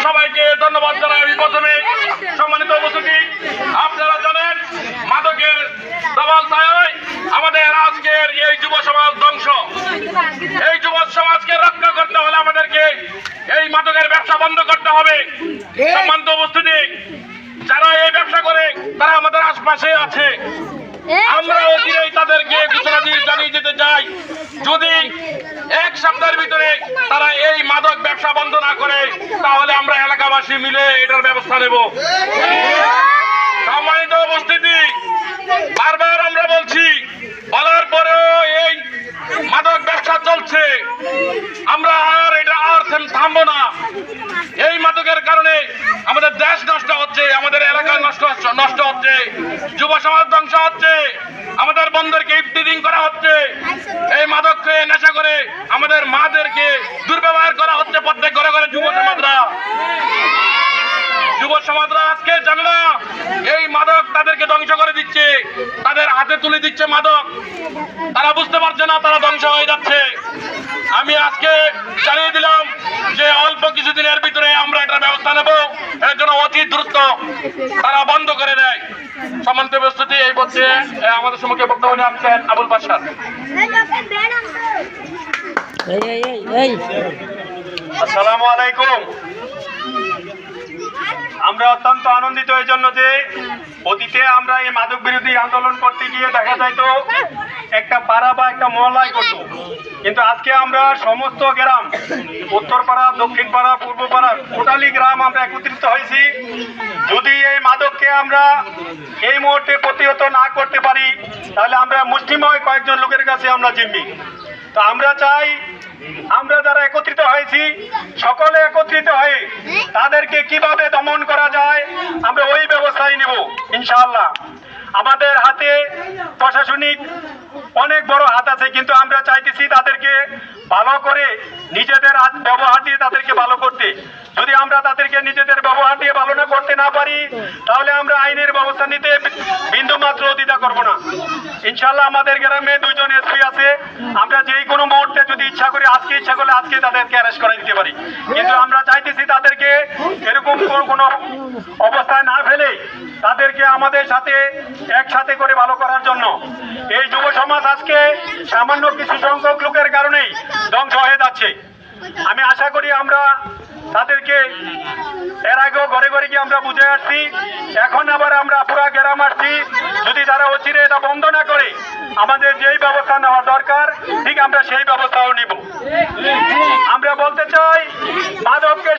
সবাইকে ধন্যবাদ জানাই। আমি প্রথমে সম্মানিত উপস্থিতি, আপনারা জানেন মাদকের দাবাল ছায়ায় আমাদের আজকের এই যুব সমাজ ধ্বংস। এই যুব সমাজকে রক্ষা করতে হলে আমাদেরকে এই মাদকের ব্যবসা বন্ধ করতে হবে। সম্মানিত উপস্থিতি, যারা এই ব্যবসা করে তারা আমাদের আশপাশে আছে। আমরা অচিরেই তাদেরকে ঘোষণা দিয়ে জানিয়ে দিতে চাই, যদি এক সপ্তাহের ভিতরে তারা এই মাদক ব্যবসা বন্ধ না করে তাহলে আমরা এলাকাবাসী মিলে এটার ব্যবস্থা নেব। সম্মানিত উপস্থিতি, বারবার আমরা বলছি, বলার পরেও এই মাদক ব্যবসা চলছে। আমরা আর থামবো না। এই মাদকের কারণে আমাদের দেশ নষ্ট হচ্ছে, আমাদের এলাকা নষ্ট হচ্ছে, যুব সমাজ ধ্বংস হচ্ছে, আমাদের বন্ধুদেরকে ইফতিজিং করা হচ্ছে, এই মাদককে নেশা করে আমাদের মাদেরকে দুর্ব্যবহার করা হচ্ছে প্রত্যেক ঘরে ঘরে। যুব সমাজরা আজকে জানে না এই মাদক তাদেরকে ধ্বংস করে দিচ্ছে, তাদের হাতে তুলে দিচ্ছে মাদক, তারা বুঝতে পারছে না তারা ধ্বংস হয়ে যাচ্ছে। আমি আজকে জানিয়ে দিলাম যে অল্প কিছুদিনের ভিতরে আমরা এটার ব্যবস্থা নেব, এর জন্য অতি দ্রুত তারা বন্ধ করে দেয়। সম্মানিত উপস্থিতি, এই বলছে আমাদের সম্মুখে বক্তব্য নিয়ে আসছেন আবুল বাশার। আসসালামু আলাইকুম। আমরা অত্যন্ত আনন্দিত এই জন্য যে অতীতে আমরা এই মাদক বিরোধী আন্দোলন করতে গিয়ে দেখা যাইতো একটা পাড়া বা একটা মহল্লায় করতো, কিন্তু আজকে আমরা সমস্ত গ্রাম, উত্তর পাড়া, দক্ষিণ পাড়া, পূর্ব পাড়া, টোটালি গ্রাম আমরা একত্রিত হয়েছি। যদি এই মাদককে আমরা এই মুহূর্তে প্রতিহত না করতে পারি তাহলে আমরা মুষ্টিময় কয়েকজন লোকের কাছে আমরা জিম্মি। তো আমরা চাই, আমরা যারা একত্রিত হয়েছি সকলে একত্রিত হয়ে তাদেরকে কিভাবে দমন করা যায় আমরা ওই ব্যবস্থাই নেব ইনশাআল্লাহ। আমাদের হাতে প্রশাসনিক অনেক বড় হাত আছে, কিন্তু আমরা চাইতেছি তাদেরকে ভালো করে নিজেদের ব্যবহার দিয়ে তাদেরকে ভালো করতে। যদি আমরা তাদেরকে নিজেদের ব্যবহার দিয়ে ভালো না করতে না পারি তাহলে আমরা আইনের ব্যবস্থা নিতে বিন্দু মাত্র দ্বিধা করব না ইনশাআল্লাহ। আমাদের গ্রামে 2 জন এসপি আছে, আমরা যেই কোনো মুহূর্তে যদি ইচ্ছা করি আজকে ইচ্ছা করলে আজকে তাদেরকে অ্যারেস্ট করে দিতে পারি, কিন্তু আমরা চাইতেছি তাদেরকে এরকম কোনো অবস্থায় না ফেলে তাদেরকে আমাদের সাথে একসাথে করে ভালো করার জন্য। এই যুব সমাজ আজকে সামান্য কিছু সংখ্যক লোকের কারণেই ধ্বংস হয়ে যাচ্ছে। আমি আশা করি আমরা তাদেরকে এর আগেও ঘরে ঘরে গিয়ে আমরা বুঝে আসছি, এখন আবার আমরা পুরা গ্রাম আসছি। যদি তারা অচিরে এটা বন্ধ না করে আমাদের যেই ব্যবস্থা নেওয়া দরকার ঠিক আমরা সেই ব্যবস্থাও নিব। আমরা বলতে চাই মাদককে